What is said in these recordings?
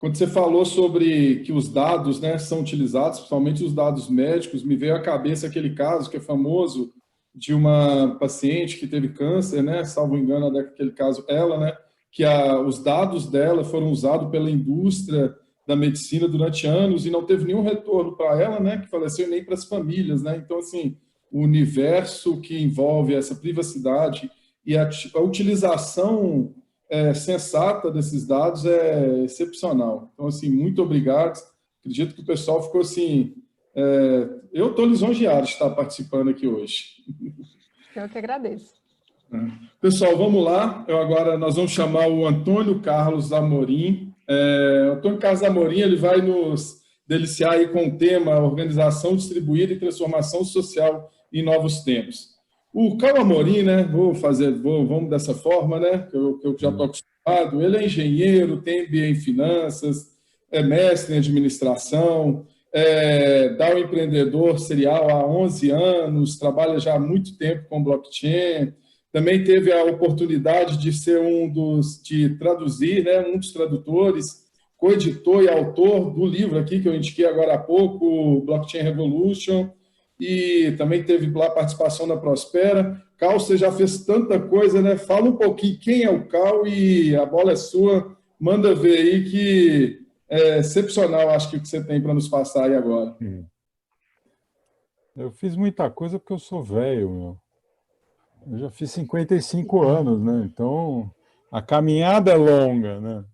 Quando você falou sobre que os dados, né, são utilizados, principalmente os dados médicos, me veio à cabeça aquele caso que é famoso de uma paciente que teve câncer, né, salvo engano, daquele caso ela, né, que os dados dela foram usados pela indústria da medicina durante anos e não teve nenhum retorno para ela, né, que faleceu, nem para as famílias, né. Então, assim, o universo que envolve essa privacidade e a utilização sensata desses dados é excepcional. Então, assim, muito obrigado. Acredito que o pessoal ficou assim... eu estou lisonjeado de estar participando aqui hoje. Eu que agradeço. Pessoal, vamos lá. Nós vamos chamar o Antônio Carlos Amorim. Antônio Carlos Amorim, ele vai nos deliciar aí com o tema Organização Distribuída e Transformação Social em Novos Tempos. O Carlos Amorim, né, vamos dessa forma, né, que eu já estou acostumado, ele é engenheiro, tem MBA em finanças, é mestre em administração, dá o empreendedor serial há 11 anos, trabalha já há muito tempo com blockchain, também teve a oportunidade de ser de traduzir, né, um dos tradutores, coeditor e autor do livro aqui que eu indiquei agora há pouco, Blockchain Revolution, e também teve lá a participação da Prospera. Cal, você já fez tanta coisa, né? Fala um pouquinho quem é o Cal e a bola é sua. Manda ver aí que é excepcional, acho que o que você tem para nos passar aí agora. Eu fiz muita coisa porque eu sou velho, meu. Eu já fiz 55 anos, né? Então, a caminhada é longa, né?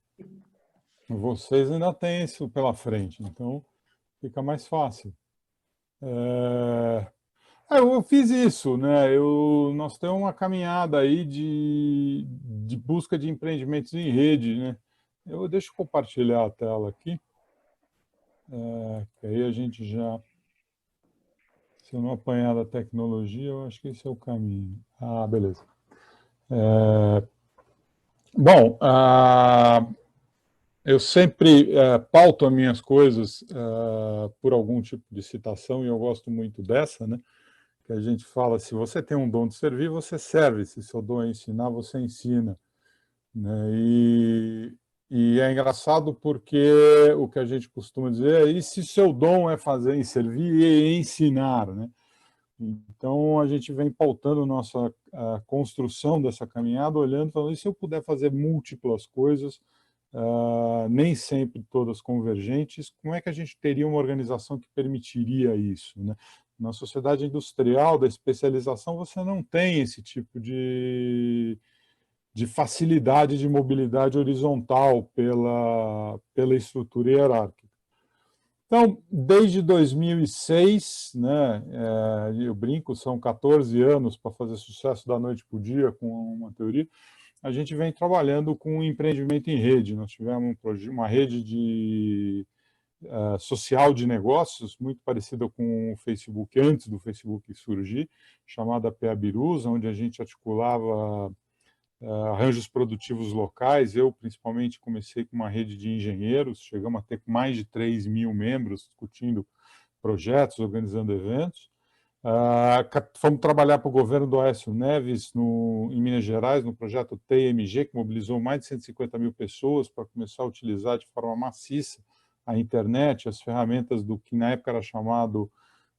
Vocês ainda têm isso pela frente, então fica mais fácil. Eu fiz isso, né? Nós temos uma caminhada aí de busca de empreendimentos em rede, né? Deixa eu compartilhar a tela aqui, que aí a gente já... Se eu não apanhar da tecnologia, eu acho que esse é o caminho. Ah, beleza. Bom, eu sempre pauto as minhas coisas por algum tipo de citação, e eu gosto muito dessa, né? Que a gente fala, se você tem um dom de servir, você serve. Se seu dom é ensinar, você ensina. Né? E é engraçado porque o que a gente costuma dizer é, e se seu dom é fazer em servir e ensinar, né? Então, a gente vem pautando a construção dessa caminhada, olhando, falando, e se eu puder fazer múltiplas coisas, nem sempre todas convergentes, como é que a gente teria uma organização que permitiria isso, né? Na sociedade industrial, da especialização, você não tem esse tipo de facilidade de mobilidade horizontal pela estrutura hierárquica. Então, desde 2006, né, eu brinco, são 14 anos para fazer sucesso da noite para o dia com uma teoria, a gente vem trabalhando com empreendimento em rede. Nós tivemos uma rede social de negócios, muito parecida com o Facebook, antes do Facebook surgir, chamada PA Birusa, onde a gente articulava arranjos produtivos locais. Eu, principalmente, comecei com uma rede de engenheiros, chegamos a ter mais de 3.000 membros discutindo projetos, organizando eventos. Fomos trabalhar para o governo do Aécio Neves, em Minas Gerais, no projeto TMG, que mobilizou mais de 150 mil pessoas para começar a utilizar de forma maciça a internet, as ferramentas do que na época era chamado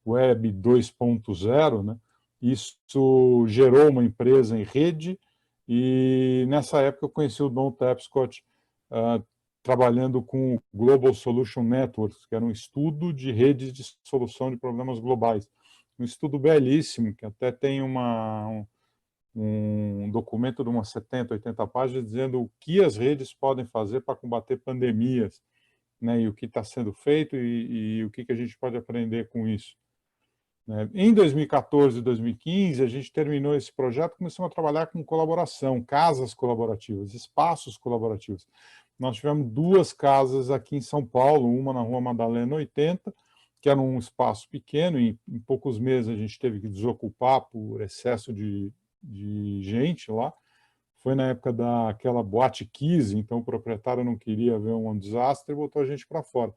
Web 2.0, né? Isso gerou uma empresa em rede, e nessa época eu conheci o Don Tapscott trabalhando com o Global Solution Networks, que era um estudo de redes de solução de problemas globais. Um estudo belíssimo, que até tem um documento de umas 70, 80 páginas, dizendo o que as redes podem fazer para combater pandemias, né, e o que está sendo feito e o que a gente pode aprender com isso. Em 2014 e 2015, a gente terminou esse projeto e começamos a trabalhar com colaboração, casas colaborativas, espaços colaborativos. Nós tivemos 2 casas aqui em São Paulo, uma na Rua Madalena 80, que era um espaço pequeno, e em poucos meses a gente teve que desocupar por excesso de gente lá. Foi na época daquela boate Kiss, então o proprietário não queria ver um desastre e botou a gente para fora.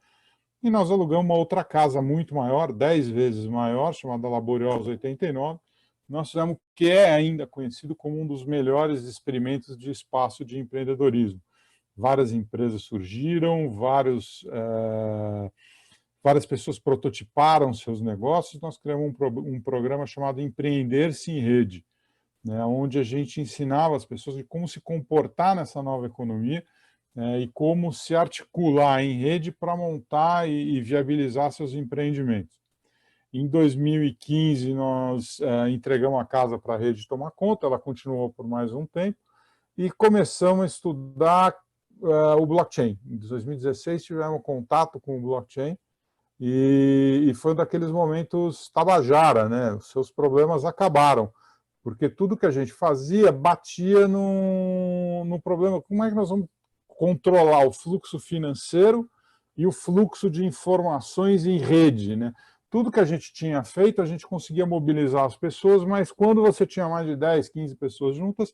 E nós alugamos uma outra casa muito maior, 10 vezes maior, chamada Laboriosa 89. Nós fizemos o que é ainda conhecido como um dos melhores experimentos de espaço de empreendedorismo. várias empresas surgiram, várias pessoas prototiparam seus negócios. Nós criamos um programa chamado Empreender-se em Rede, né, onde a gente ensinava as pessoas de como se comportar nessa nova economia, e como se articular em rede para montar e viabilizar seus empreendimentos. Em 2015, nós entregamos a casa para a rede tomar conta, ela continuou por mais um tempo, e começamos a estudar o blockchain. Em 2016, tivemos contato com o blockchain, e foi um daqueles momentos tabajara, né? Os seus problemas acabaram, porque tudo que a gente fazia batia no problema. Como é que nós vamos controlar o fluxo financeiro e o fluxo de informações em rede, né? Tudo que a gente tinha feito, a gente conseguia mobilizar as pessoas, mas quando você tinha mais de 10, 15 pessoas juntas,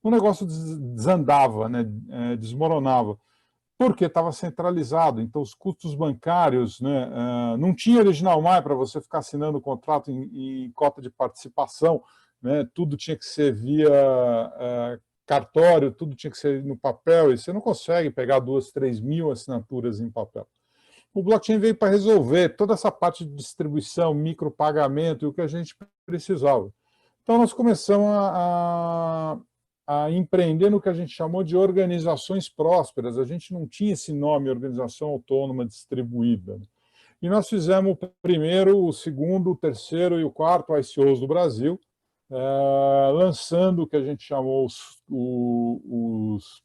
o negócio desandava, né? Desmoronava, porque estava centralizado. Então, os custos bancários, né? Não tinha original MAI para você ficar assinando contrato em cota de participação, né? Tudo tinha que ser via cartório, tudo tinha que ser no papel, e você não consegue pegar 2, 3 mil assinaturas em papel. O blockchain veio para resolver toda essa parte de distribuição, micropagamento e o que a gente precisava. Então, nós começamos a empreender no que a gente chamou de organizações prósperas. A gente não tinha esse nome, organização autônoma distribuída. E nós fizemos o primeiro, o segundo, o terceiro e o quarto ICOs do Brasil, lançando o que a gente chamou os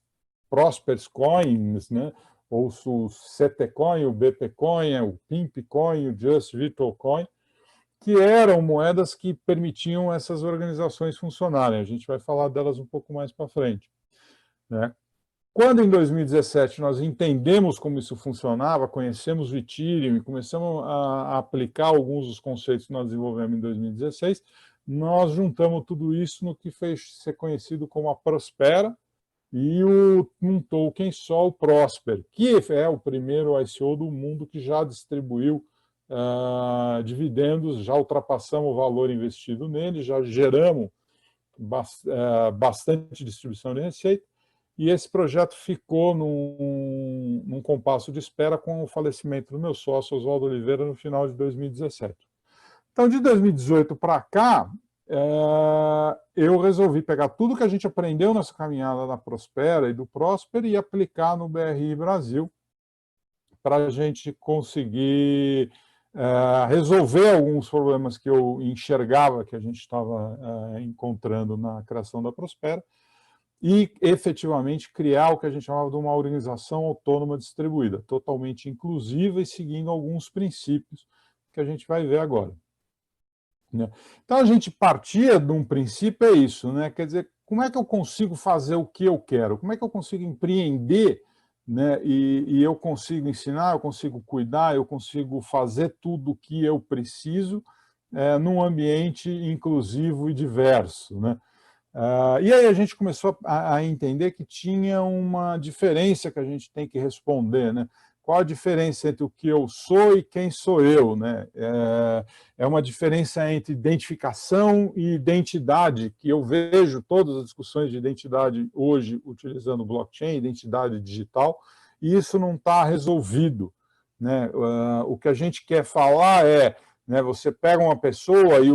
Prospers Coins, né? Ou o CT Coin, o BP Coin, o Pimp Coin, o Just Virtual Coin, que eram moedas que permitiam essas organizações funcionarem. A gente vai falar delas um pouco mais para frente, né? Quando, em 2017, nós entendemos como isso funcionava, conhecemos o Ethereum e começamos a aplicar alguns dos conceitos que nós desenvolvemos em 2016, nós juntamos tudo isso no que fez ser conhecido como a Prospera, e um token só, o Prosper, que é o primeiro ICO do mundo que já distribuiu dividendos, já ultrapassamos o valor investido nele, já geramos bastante distribuição de receita, e esse projeto ficou num compasso de espera com o falecimento do meu sócio, Oswaldo Oliveira, no final de 2017. Então, de 2018 para cá, eu resolvi pegar tudo que a gente aprendeu nessa caminhada da Prospera e do Prosper e aplicar no BRI Brasil para a gente conseguir resolver alguns problemas que eu enxergava que a gente estava encontrando na criação da Prospera e, efetivamente, criar o que a gente chamava de uma organização autônoma distribuída, totalmente inclusiva e seguindo alguns princípios que a gente vai ver agora. Então, a gente partia de um princípio, é isso, né? Quer dizer, como é que eu consigo fazer o que eu quero? Como é que eu consigo empreender, né? E eu consigo ensinar, eu consigo cuidar, eu consigo fazer tudo o que eu preciso num ambiente inclusivo e diverso, né? E aí a gente começou a entender que tinha uma diferença que a gente tem que responder, né? Qual a diferença entre o que eu sou e quem sou eu, né? É uma diferença entre identificação e identidade, que eu vejo todas as discussões de identidade hoje utilizando blockchain, identidade digital, e isso não está resolvido, né? O que a gente quer falar né, você pega uma pessoa e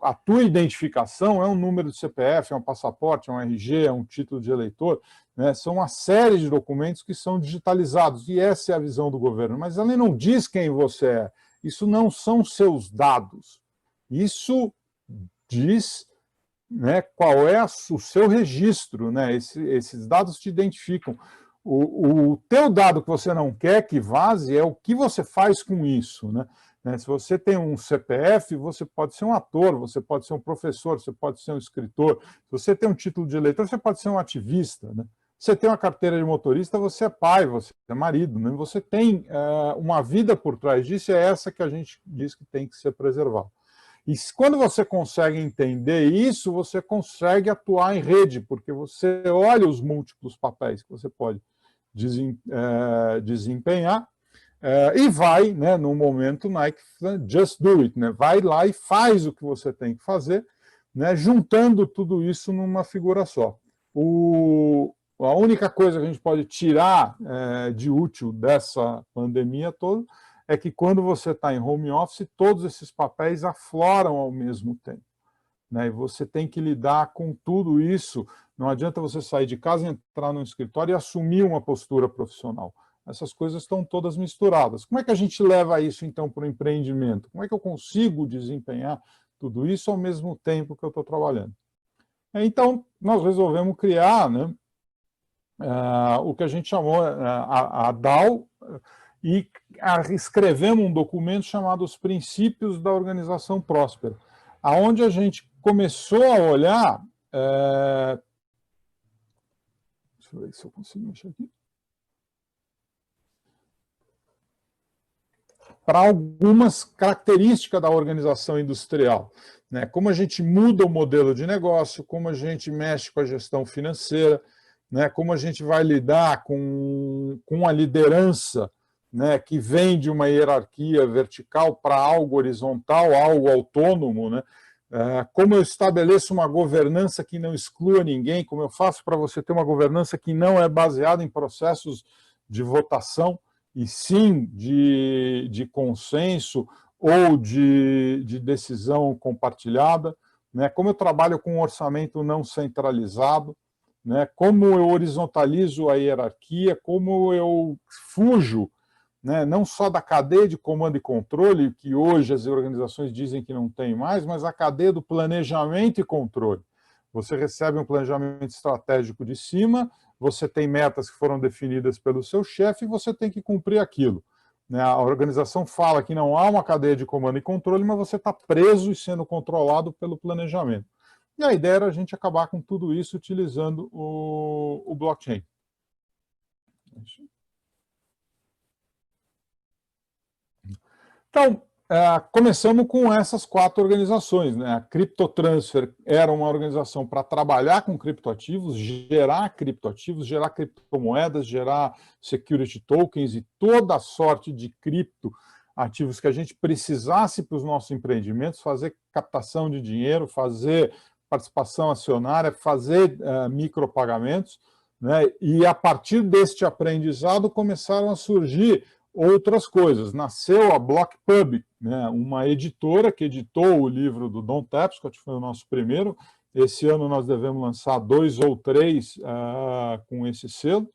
a tua identificação é um número de CPF, é um passaporte, é um RG, é um título de eleitor, né, são uma série de documentos que são digitalizados, e essa é a visão do governo, mas ele não diz quem você é, isso não são seus dados, isso diz, né, qual é o seu registro, né, esses dados te identificam. O teu dado que você não quer que vaze é o que você faz com isso, né? Se você tem um CPF, você pode ser um ator, você pode ser um professor, você pode ser um escritor. Se você tem um título de eleitor, você pode ser um ativista, né? Se você tem uma carteira de motorista, você é pai, você é marido, né? Você tem uma vida por trás disso, é essa que a gente diz que tem que ser preservada. E quando você consegue entender isso, você consegue atuar em rede, porque você olha os múltiplos papéis que você pode desempenhar, e vai, né, no momento Nike, just do it, né, vai lá e faz o que você tem que fazer, né, juntando tudo isso numa figura só. O a única coisa que a gente pode tirar de útil dessa pandemia toda é que quando você está em home office, todos esses papéis afloram ao mesmo tempo, né? E você tem que lidar com tudo isso. Não adianta você sair de casa, entrar no escritório e assumir uma postura profissional. Essas coisas estão todas misturadas. Como é que a gente leva isso, então, para o empreendimento? Como é que eu consigo desempenhar tudo isso ao mesmo tempo que eu estou trabalhando? Então, nós resolvemos criar, né, o que a gente chamou a DAO, e escrevemos um documento chamado Os Princípios da Organização Próspera, onde a gente começou a olhar... deixa eu ver se eu consigo mexer aqui. Para algumas características da organização industrial, né? Como a gente muda o modelo de negócio, como a gente mexe com a gestão financeira, né? Como a gente vai lidar com a liderança, né, que vem de uma hierarquia vertical para algo horizontal, algo autônomo, né? Como eu estabeleço uma governança que não exclua ninguém, como eu faço para você ter uma governança que não é baseada em processos de votação, e sim de consenso ou de decisão compartilhada, né? Como eu trabalho com um orçamento não centralizado, né? Como eu horizontalizo a hierarquia, como eu fujo, né, não só da cadeia de comando e controle, que hoje as organizações dizem que não tem mais, mas a cadeia do planejamento e controle. Você recebe um planejamento estratégico de cima, você tem metas que foram definidas pelo seu chefe e você tem que cumprir aquilo, né? A organização fala que não há uma cadeia de comando e controle, mas você está preso e sendo controlado pelo planejamento. E a ideia era a gente acabar com tudo isso utilizando o blockchain. Então, começamos com essas 4 organizações, né? A CryptoTransfer era uma organização para trabalhar com criptoativos, gerar criptomoedas, gerar security tokens e toda a sorte de criptoativos que a gente precisasse para os nossos empreendimentos, fazer captação de dinheiro, fazer participação acionária, fazer micropagamentos, né? E a partir deste aprendizado começaram a surgir outras coisas. Nasceu a BlockPub, né, uma editora que editou o livro do Don Tapscott, foi o nosso primeiro. Esse ano nós devemos lançar 2 ou 3 com esse selo,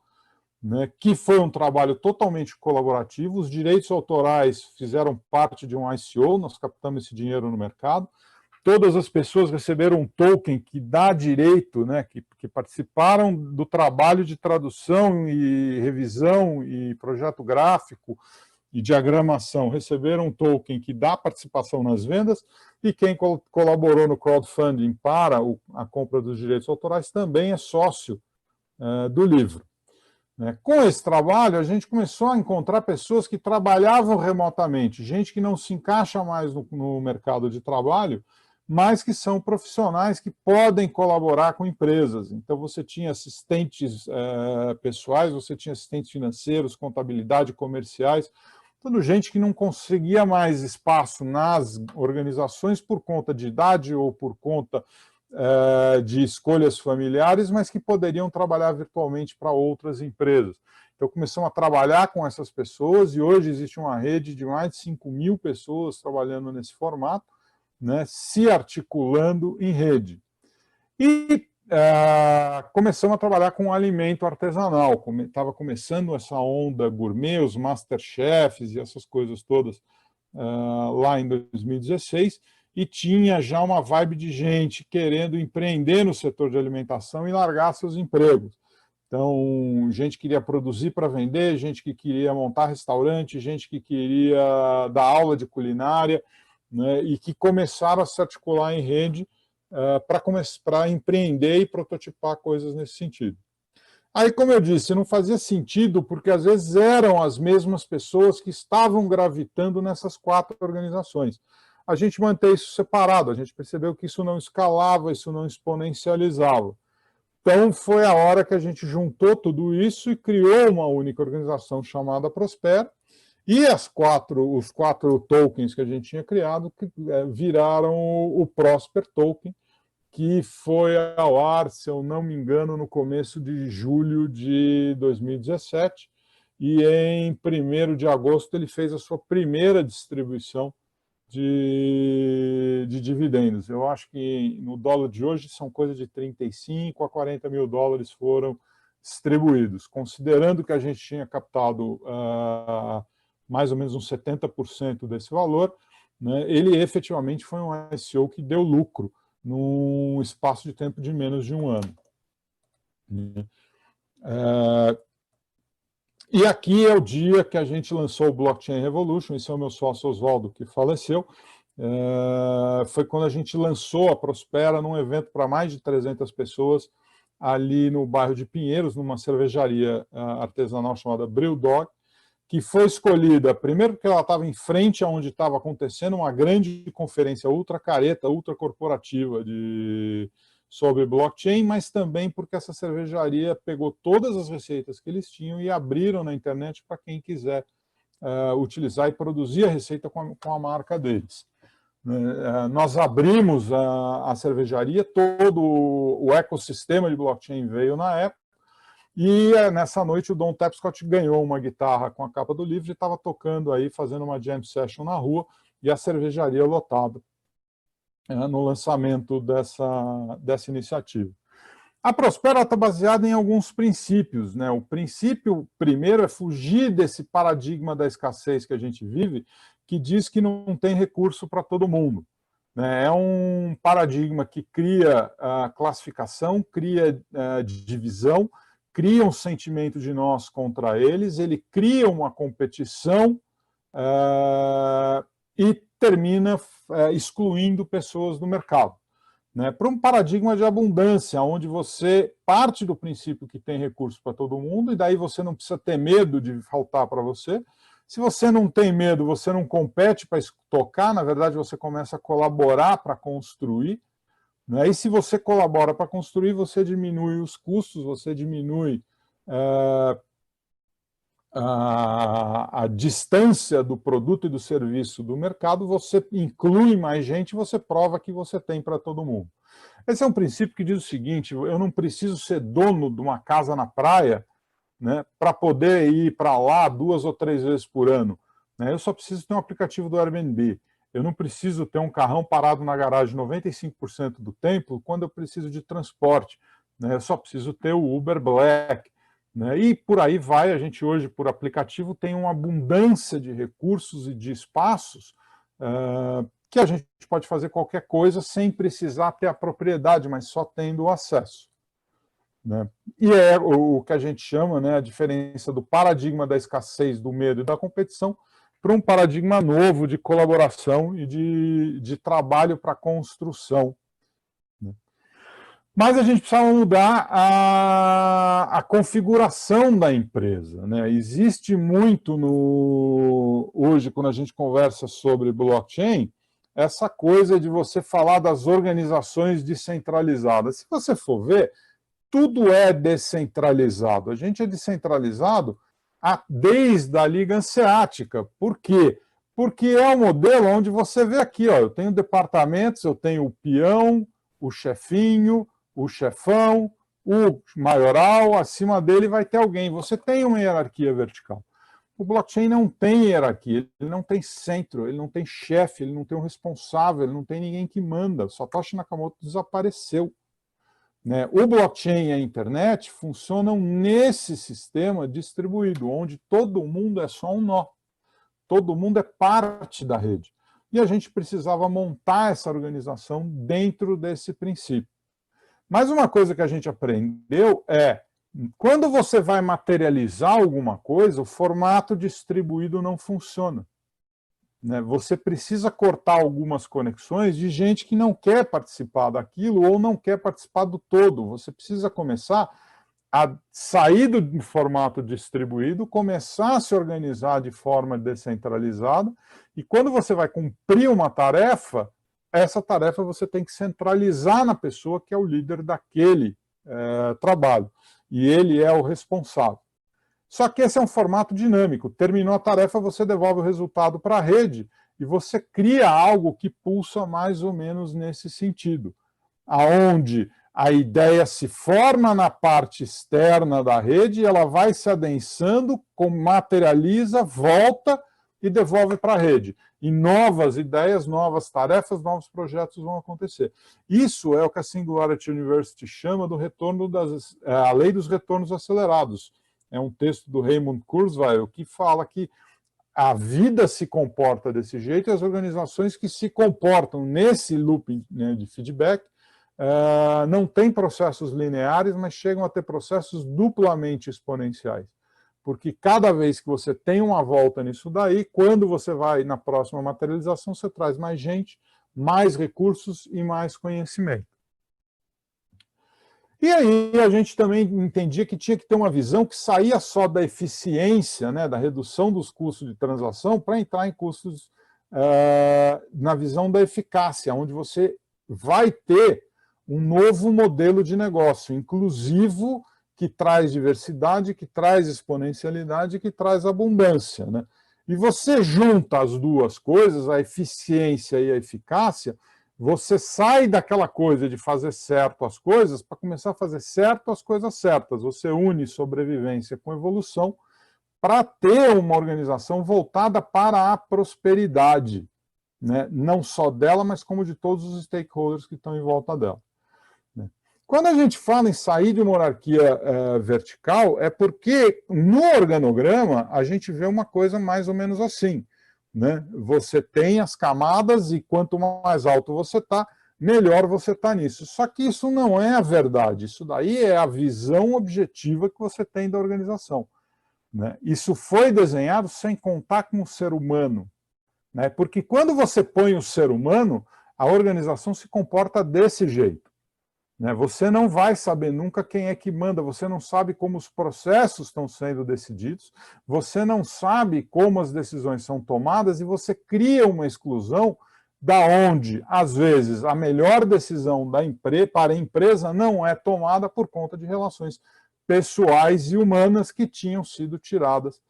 né, que foi um trabalho totalmente colaborativo. Os direitos autorais fizeram parte de um ICO, nós captamos esse dinheiro no mercado. Todas as pessoas receberam um token que dá direito, né, que participaram do trabalho de tradução e revisão e projeto gráfico e diagramação, receberam um token que dá participação nas vendas, e quem colaborou no crowdfunding para a compra dos direitos autorais também é sócio do livro. Com esse trabalho, a gente começou a encontrar pessoas que trabalhavam remotamente, gente que não se encaixa mais no mercado de trabalho, mas que são profissionais que podem colaborar com empresas. Então, você tinha assistentes pessoais, você tinha assistentes financeiros, contabilidade, comerciais, tudo gente que não conseguia mais espaço nas organizações por conta de idade ou por conta de escolhas familiares, mas que poderiam trabalhar virtualmente para outras empresas. Então, começamos a trabalhar com essas pessoas, e hoje existe uma rede de mais de 5.000 pessoas trabalhando nesse formato, né, se articulando em rede. E começamos a trabalhar com alimento artesanal. Estava começando essa onda gourmet, os Masterchefs e essas coisas todas lá em 2016, e tinha já uma vibe de gente querendo empreender no setor de alimentação e largar seus empregos. Então, gente queria produzir para vender, gente que queria montar restaurante, gente que queria dar aula de culinária, né, e que começaram a se articular em rede para empreender e prototipar coisas nesse sentido. Aí, como eu disse, não fazia sentido, porque às vezes eram as mesmas pessoas que estavam gravitando nessas 4 organizações. A gente mantém isso separado, a gente percebeu que isso não escalava, isso não exponencializava. Então, foi a hora que a gente juntou tudo isso e criou uma única organização chamada Prospera, e os 4 tokens que a gente tinha criado viraram o Prosper Token, que foi ao ar, se eu não me engano, no começo de julho de 2017, e em 1º de agosto ele fez a sua primeira distribuição de dividendos. Eu acho que no dólar de hoje são coisa de 35 a 40 mil dólares foram distribuídos. Considerando que a gente tinha captado mais ou menos uns 70% desse valor, né, ele efetivamente foi um ICO que deu lucro num espaço de tempo de menos de um ano. E aqui é o dia que a gente lançou o Blockchain Revolution, esse é o meu sócio Oswaldo, que faleceu. Foi quando a gente lançou a Prospera num evento para mais de 300 pessoas, ali no bairro de Pinheiros, numa cervejaria artesanal chamada Brewdog, que foi escolhida, primeiro porque ela estava em frente aonde estava acontecendo uma grande conferência ultra careta, ultra corporativa sobre blockchain, mas também porque essa cervejaria pegou todas as receitas que eles tinham e abriram na internet para quem quiser utilizar e produzir a receita com a marca deles. Nós abrimos a cervejaria, todo o ecossistema de blockchain veio na época, e nessa noite o Don Tapscott ganhou uma guitarra com a capa do livro e estava tocando aí, fazendo uma jam session na rua, e a cervejaria lotada no lançamento dessa iniciativa. A Prospera está baseada em alguns princípios, né? O princípio primeiro é fugir desse paradigma da escassez que a gente vive, que diz que não tem recurso para todo mundo. É um paradigma que cria classificação, cria divisão, cria um sentimento de nós contra eles, ele cria uma competição e termina excluindo pessoas do mercado. Para um paradigma de abundância, onde você parte do princípio que tem recurso para todo mundo, e daí você não precisa ter medo de faltar para você. Se você não tem medo, você não compete para tocar, na verdade você começa a colaborar para construir. E se você colabora para construir, você diminui os custos, você diminui a distância do produto e do serviço do mercado, você inclui mais gente, você prova que você tem para todo mundo. Esse é um princípio que diz o seguinte: eu não preciso ser dono de uma casa na praia, né, para poder ir para lá 2 ou 3 vezes por ano. Eu só preciso ter um aplicativo do Airbnb. Eu não preciso ter um carrão parado na garagem 95% do tempo quando eu preciso de transporte. Eu só preciso ter o Uber Black. E por aí vai, a gente hoje, por aplicativo, tem uma abundância de recursos e de espaços que a gente pode fazer qualquer coisa sem precisar ter a propriedade, mas só tendo o acesso. E é o que a gente chama, a diferença do paradigma da escassez, do medo e da competição para um paradigma novo de colaboração e de trabalho para construção. Mas a gente precisava mudar a configuração da empresa. Existe muito hoje, quando a gente conversa sobre blockchain, essa coisa de você falar das organizações descentralizadas. Se você for ver, tudo é descentralizado. A gente é descentralizado desde a Liga Hanseática. Por quê? Porque é um modelo onde você vê aqui, eu tenho departamentos, eu tenho o peão, o chefinho, o chefão, o maioral, acima dele vai ter alguém. Você tem uma hierarquia vertical. O blockchain não tem hierarquia, ele não tem centro, ele não tem chefe, ele não tem um responsável, ele não tem ninguém que manda. Satoshi Nakamoto desapareceu. O blockchain e a internet funcionam nesse sistema distribuído, onde todo mundo é só um nó. Todo mundo é parte da rede. E a gente precisava montar essa organização dentro desse princípio. Mas uma coisa que a gente aprendeu é, quando você vai materializar alguma coisa, o formato distribuído não funciona. Você precisa cortar algumas conexões de gente que não quer participar daquilo ou não quer participar do todo. Você precisa começar a sair do formato distribuído, começar a se organizar de forma descentralizada, e quando você vai cumprir uma tarefa, essa tarefa você tem que centralizar na pessoa que é o líder daquele trabalho, e ele é o responsável. Só que esse é um formato dinâmico. Terminou a tarefa, você devolve o resultado para a rede e você cria algo que pulsa mais ou menos nesse sentido. aonde a ideia se forma na parte externa da rede, ela vai se adensando, materializa, volta e devolve para a rede. E novas ideias, novas tarefas, novos projetos vão acontecer. Isso é o que a Singularity University chama do retorno a lei dos retornos acelerados. É um texto do Raymond Kurzweil que fala que a vida se comporta desse jeito e as organizações que se comportam nesse looping, né, de feedback não têm processos lineares, mas chegam a ter processos duplamente exponenciais. Porque cada vez que você tem uma volta nisso daí, quando você vai na próxima materialização, você traz mais gente, mais recursos e mais conhecimento. E aí a gente também entendia que tinha que ter uma visão que saía só da eficiência, né, da redução dos custos de transação, para entrar em custos na visão da eficácia, onde você vai ter um novo modelo de negócio, inclusivo, que traz diversidade, que traz exponencialidade, que traz abundância, né? E você junta as duas coisas, a eficiência e a eficácia, você sai daquela coisa de fazer certo as coisas para começar a fazer certo as coisas certas. Você une sobrevivência com evolução para ter uma organização voltada para a prosperidade, né? Não só dela, mas como de todos os stakeholders que estão em volta dela. Quando a gente fala em sair de uma hierarquia vertical, é porque no organograma a gente vê uma coisa mais ou menos assim, né? Você tem as camadas e quanto mais alto você está, melhor você está nisso. Só que isso não é a verdade, isso daí é a visão objetiva que você tem da organização, né? Isso foi desenhado sem contar com o ser humano, né? Porque quando você põe o ser humano, a organização se comporta desse jeito. Você não vai saber nunca quem é que manda, você não sabe como os processos estão sendo decididos, você não sabe como as decisões são tomadas e você cria uma exclusão da onde, às vezes, a melhor decisão para a empresa não é tomada por conta de relações pessoais e humanas que tinham sido tiradas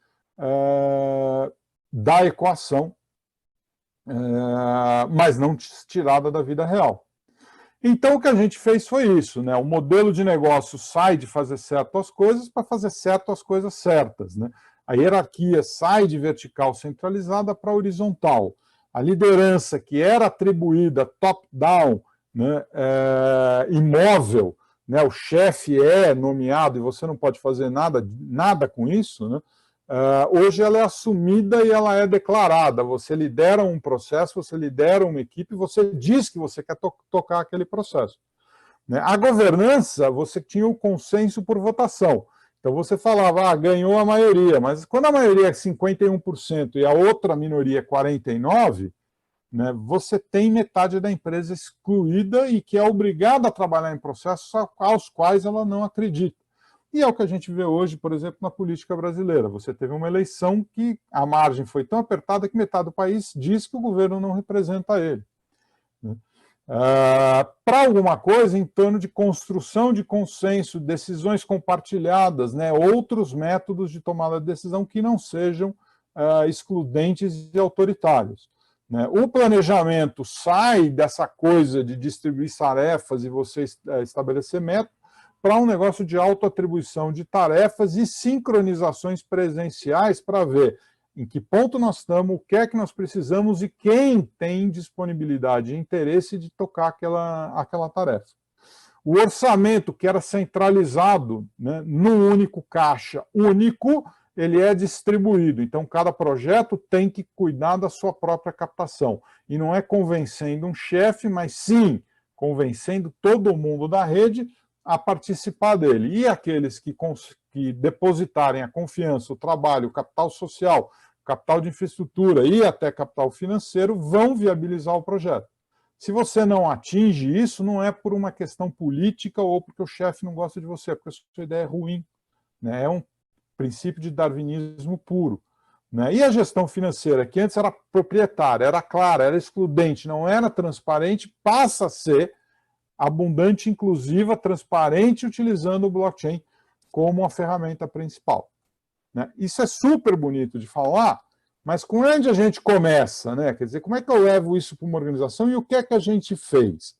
da equação, mas não tirada da vida real. Então, o que a gente fez foi isso, né? O modelo de negócio sai de fazer certo as coisas para fazer certo as coisas certas, né? A hierarquia sai de vertical centralizada para horizontal. A liderança que era atribuída top-down, né, imóvel, né? O chefe é nomeado e você não pode fazer nada com isso, né? Hoje ela é assumida e ela é declarada. Você lidera um processo, você lidera uma equipe, você diz que você quer tocar aquele processo, né? A governança, você tinha o consenso por votação. Então você falava, ganhou a maioria, mas quando a maioria é 51% e a outra minoria é 49%, né, você tem metade da empresa excluída e que é obrigada a trabalhar em processos aos quais ela não acredita. E é o que a gente vê hoje, por exemplo, na política brasileira. Você teve uma eleição que a margem foi tão apertada que metade do país diz que o governo não representa ele, né? Para alguma coisa em torno de construção de consenso, decisões compartilhadas, né? Outros métodos de tomada de decisão que não sejam excludentes e autoritários, né? O planejamento sai dessa coisa de distribuir tarefas e você estabelecer métodos, para um negócio de autoatribuição de tarefas e sincronizações presenciais para ver em que ponto nós estamos, o que é que nós precisamos e quem tem disponibilidade e interesse de tocar aquela tarefa. O orçamento, que era centralizado, né, num único caixa único, ele é distribuído. Então, cada projeto tem que cuidar da sua própria captação. E não é convencendo um chefe, mas sim convencendo todo mundo da rede a participar dele. E aqueles que depositarem a confiança, o trabalho, o capital social, o capital de infraestrutura e até capital financeiro vão viabilizar o projeto. Se você não atinge isso, não é por uma questão política ou porque o chefe não gosta de você, é porque a sua ideia é ruim, né? É um princípio de darwinismo puro, né? E a gestão financeira, que antes era proprietária, era clara, era excludente, não era transparente, passa a ser abundante, inclusiva, transparente, utilizando o blockchain como a ferramenta principal, né? Isso é super bonito de falar, mas com onde a gente começa, né? Quer dizer, como é que eu levo isso para uma organização e o que é que a gente fez?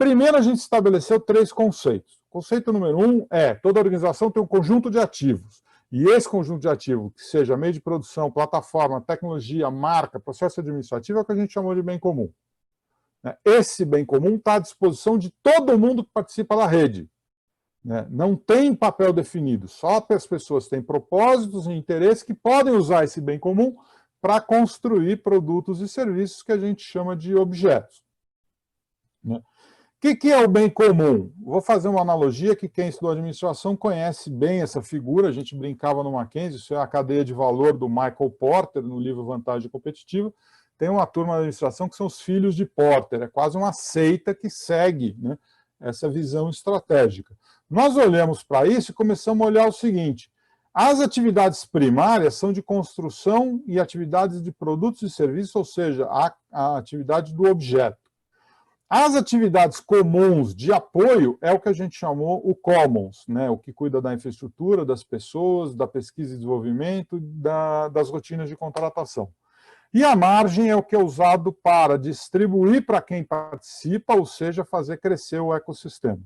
Primeiro, a gente estabeleceu 3 conceitos. Conceito número 1 é: toda organização tem um conjunto de ativos. E esse conjunto de ativos, que seja meio de produção, plataforma, tecnologia, marca, processo administrativo, é o que a gente chamou de bem comum. Esse bem comum está à disposição de todo mundo que participa da rede. Não tem papel definido, só as pessoas têm propósitos e interesses que podem usar esse bem comum para construir produtos e serviços que a gente chama de objetos. O que é o bem comum? Vou fazer uma analogia que quem estudou administração conhece bem essa figura, a gente brincava no Mackenzie, isso é a cadeia de valor do Michael Porter, no livro Vantagem Competitiva. Tem uma turma da administração que são os filhos de Porter, é quase uma seita que segue, né, essa visão estratégica. Nós olhamos para isso e começamos a olhar o seguinte: as atividades primárias são de construção e atividades de produtos e serviços, ou seja, a atividade do objeto. As atividades comuns de apoio é o que a gente chamou o Commons, né, o que cuida da infraestrutura, das pessoas, da pesquisa e desenvolvimento, das rotinas de contratação. E a margem é o que é usado para distribuir para quem participa, ou seja, fazer crescer o ecossistema.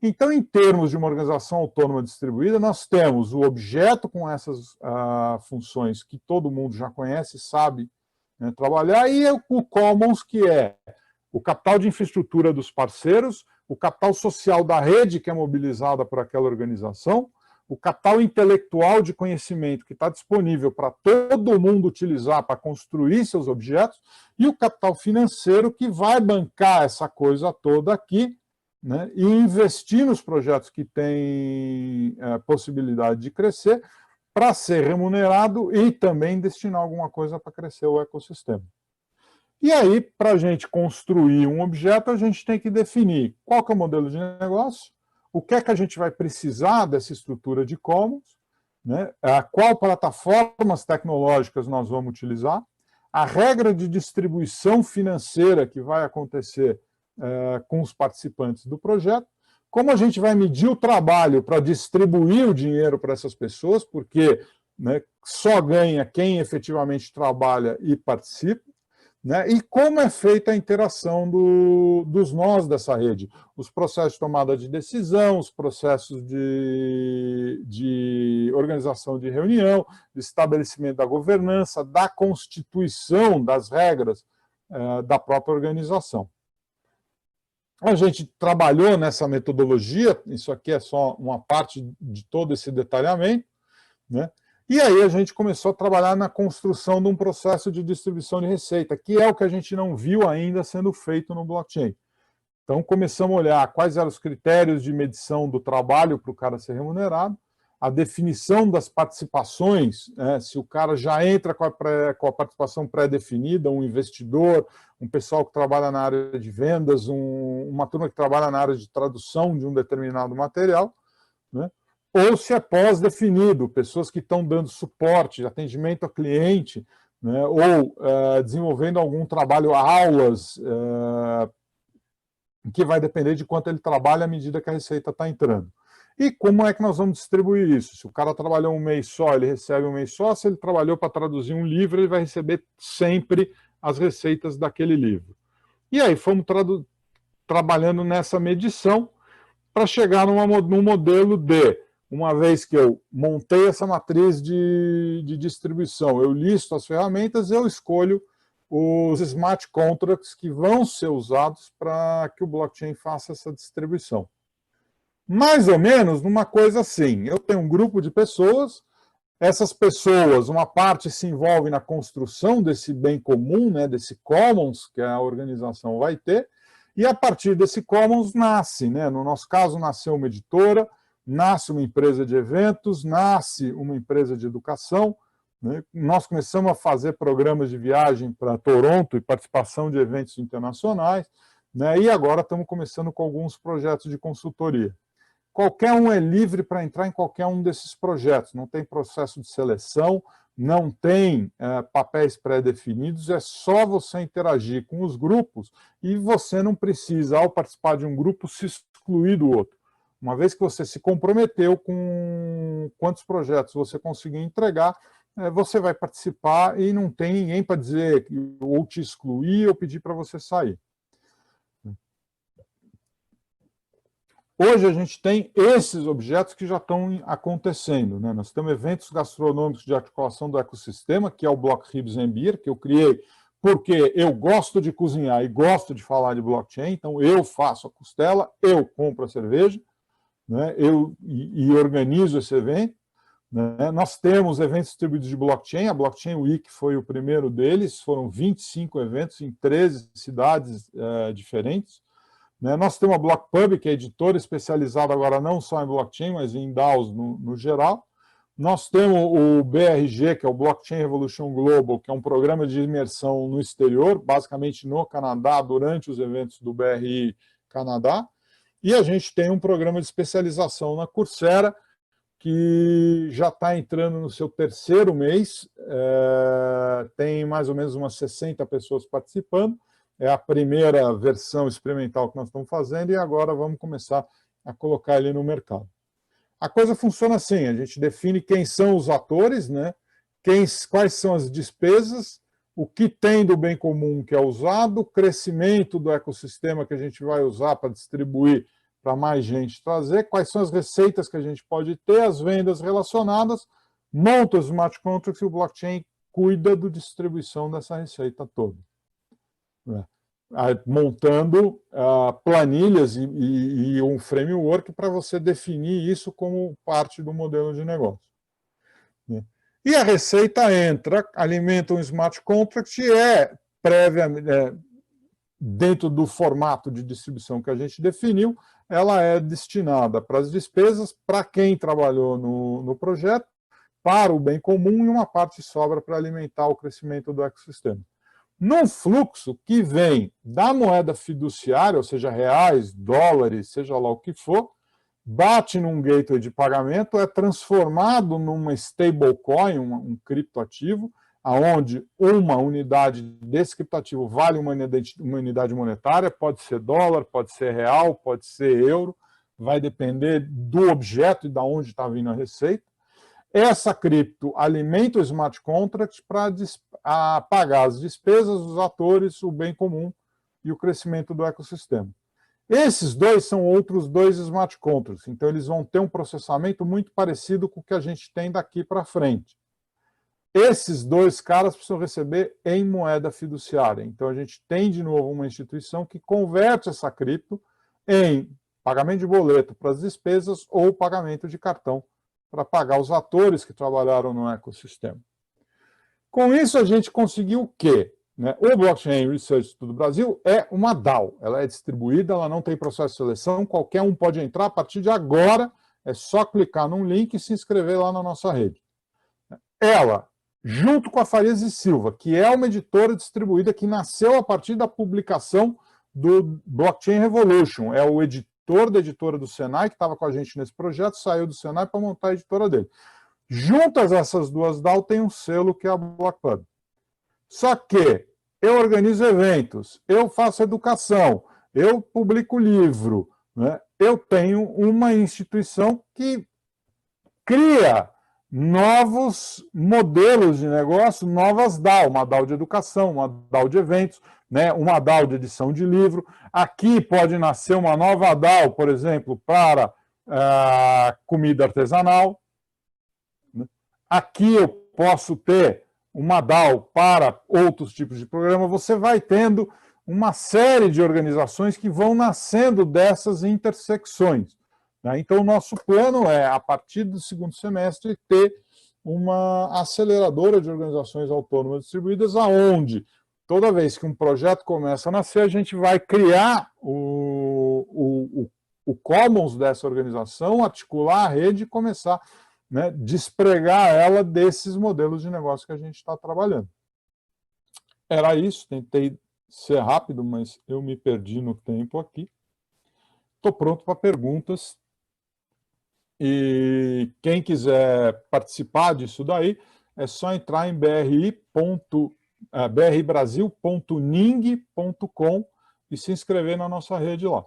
Então, em termos de uma organização autônoma distribuída, nós temos o objeto com essas funções que todo mundo já conhece, sabe, né, trabalhar, e o Commons, que é o capital de infraestrutura dos parceiros, o capital social da rede que é mobilizada por aquela organização, o capital intelectual de conhecimento que está disponível para todo mundo utilizar para construir seus objetos, e o capital financeiro que vai bancar essa coisa toda aqui, né, e investir nos projetos que têm possibilidade de crescer para ser remunerado e também destinar alguma coisa para crescer o ecossistema. E aí, para a gente construir um objeto, a gente tem que definir qual que é o modelo de negócio, o que é que a gente vai precisar dessa estrutura de commons, né, qual plataformas tecnológicas nós vamos utilizar, a regra de distribuição financeira que vai acontecer com os participantes do projeto, como a gente vai medir o trabalho para distribuir o dinheiro para essas pessoas, porque, né, só ganha quem efetivamente trabalha e participa, né, e como é feita a interação dos nós dessa rede, os processos de tomada de decisão, os processos de organização de reunião, de estabelecimento da governança, da constituição das regras da própria organização. A gente trabalhou nessa metodologia, isso aqui é só uma parte de todo esse detalhamento, né? E aí a gente começou a trabalhar na construção de um processo de distribuição de receita, que é o que a gente não viu ainda sendo feito no blockchain. Então começamos a olhar quais eram os critérios de medição do trabalho para o cara ser remunerado, a definição das participações, se o cara já entra com a participação pré-definida, um investidor, um pessoal que trabalha na área de vendas, uma turma que trabalha na área de tradução de um determinado material, né? Ou se é pós-definido, pessoas que estão dando suporte, atendimento ao cliente, né? Ou desenvolvendo algum trabalho, aulas, que vai depender de quanto ele trabalha à medida que a receita está entrando. E como é que nós vamos distribuir isso? Se o cara trabalhou um mês só, ele recebe um mês só. Se ele trabalhou para traduzir um livro, ele vai receber sempre as receitas daquele livro. E aí fomos trabalhando nessa medição para chegar num modelo de, uma vez que eu montei essa matriz de distribuição, eu listo as ferramentas, eu escolho os smart contracts que vão ser usados para que o blockchain faça essa distribuição. Mais ou menos numa coisa assim, eu tenho um grupo de pessoas, essas pessoas, uma parte se envolve na construção desse bem comum, né, desse commons que a organização vai ter, e a partir desse commons nasce, né, no nosso caso nasceu uma editora, nasce uma empresa de eventos, nasce uma empresa de educação, né, nós começamos a fazer programas de viagem para Toronto e participação de eventos internacionais, né, e agora estamos começando com alguns projetos de consultoria. Qualquer um é livre para entrar em qualquer um desses projetos, não tem processo de seleção, não tem papéis pré-definidos, é só você interagir com os grupos e você não precisa, ao participar de um grupo, se excluir do outro. Uma vez que você se comprometeu com quantos projetos você conseguir entregar, você vai participar e não tem ninguém para dizer ou te excluir ou pedir para você sair. Hoje a gente tem esses objetos que já estão acontecendo, né? Nós temos eventos gastronômicos de articulação do ecossistema, que é o Block Ribs and Beer, que eu criei porque eu gosto de cozinhar e gosto de falar de blockchain, então eu faço a costela, eu compro a cerveja, né? E organizo esse evento. Né? Nós temos eventos distribuídos de blockchain, a Blockchain Week foi o primeiro deles, foram 25 eventos em 13 cidades diferentes. Né? Nós temos a BlockPub, que é editora especializada agora não só em blockchain, mas em DAOs no geral. Nós temos o BRG, que é o Blockchain Revolution Global, que é um programa de imersão no exterior, basicamente no Canadá, durante os eventos do BRI Canadá. E a gente tem um programa de especialização na Coursera, que já está entrando no seu terceiro mês, tem mais ou menos umas 60 pessoas participando, é a primeira versão experimental que nós estamos fazendo, e agora vamos começar a colocar ele no mercado. A coisa funciona assim, a gente define quem são os atores, né? Quais são as despesas, o que tem do bem comum que é usado, o crescimento do ecossistema que a gente vai usar para distribuir para mais gente trazer, quais são as receitas que a gente pode ter, as vendas relacionadas, monta os smart contracts e o blockchain cuida da distribuição dessa receita toda. Montando planilhas e um framework para você definir isso como parte do modelo de negócio. E a receita entra, alimenta um smart contract e dentro do formato de distribuição que a gente definiu, ela é destinada para as despesas, para quem trabalhou no projeto, para o bem comum, e uma parte sobra para alimentar o crescimento do ecossistema. Num fluxo que vem da moeda fiduciária, ou seja, reais, dólares, seja lá o que for, bate num gateway de pagamento, é transformado numa stablecoin, um criptoativo, onde uma unidade desse criptoativo vale uma unidade monetária, pode ser dólar, pode ser real, pode ser euro, vai depender do objeto e de onde está vindo a receita. Essa cripto alimenta o smart contract para pagar as despesas, os atores, o bem comum e o crescimento do ecossistema. Esses dois são outros dois smart contracts, então eles vão ter um processamento muito parecido com o que a gente tem daqui para frente. Esses dois caras precisam receber em moeda fiduciária. Então, a gente tem, de novo, uma instituição que converte essa cripto em pagamento de boleto para as despesas ou pagamento de cartão para pagar os atores que trabalharam no ecossistema. Com isso, a gente conseguiu o quê? O Blockchain Research Institute do Brasil é uma DAO. Ela é distribuída, ela não tem processo de seleção, qualquer um pode entrar. A partir de agora, é só clicar num link e se inscrever lá na nossa rede. Ela, junto com a Farias e Silva, que é uma editora distribuída que nasceu a partir da publicação do Blockchain Revolution, é o editor da editora do Senai, que estava com a gente nesse projeto, saiu do Senai para montar a editora dele. Juntas essas duas DAO tem um selo que é a BlockPub. Só que eu organizo eventos, eu faço educação, eu publico livro, eu tenho uma instituição que cria novos modelos de negócio, novas DAO, uma DAO de educação, uma DAO de eventos, uma DAO de edição de livro. Aqui pode nascer uma nova DAO, por exemplo, para comida artesanal. Aqui eu posso ter uma DAO para outros tipos de programa. Você vai tendo uma série de organizações que vão nascendo dessas intersecções. Então, o nosso plano é, a partir do segundo semestre, ter uma aceleradora de organizações autônomas distribuídas, aonde, toda vez que um projeto começa a nascer, a gente vai criar o commons dessa organização, articular a rede e começar a despregar ela desses modelos de negócio que a gente está trabalhando. Era isso, tentei ser rápido, mas eu me perdi no tempo aqui. Estou pronto para perguntas. E quem quiser participar disso daí, é só entrar em brbrasil.ning.com e se inscrever na nossa rede lá.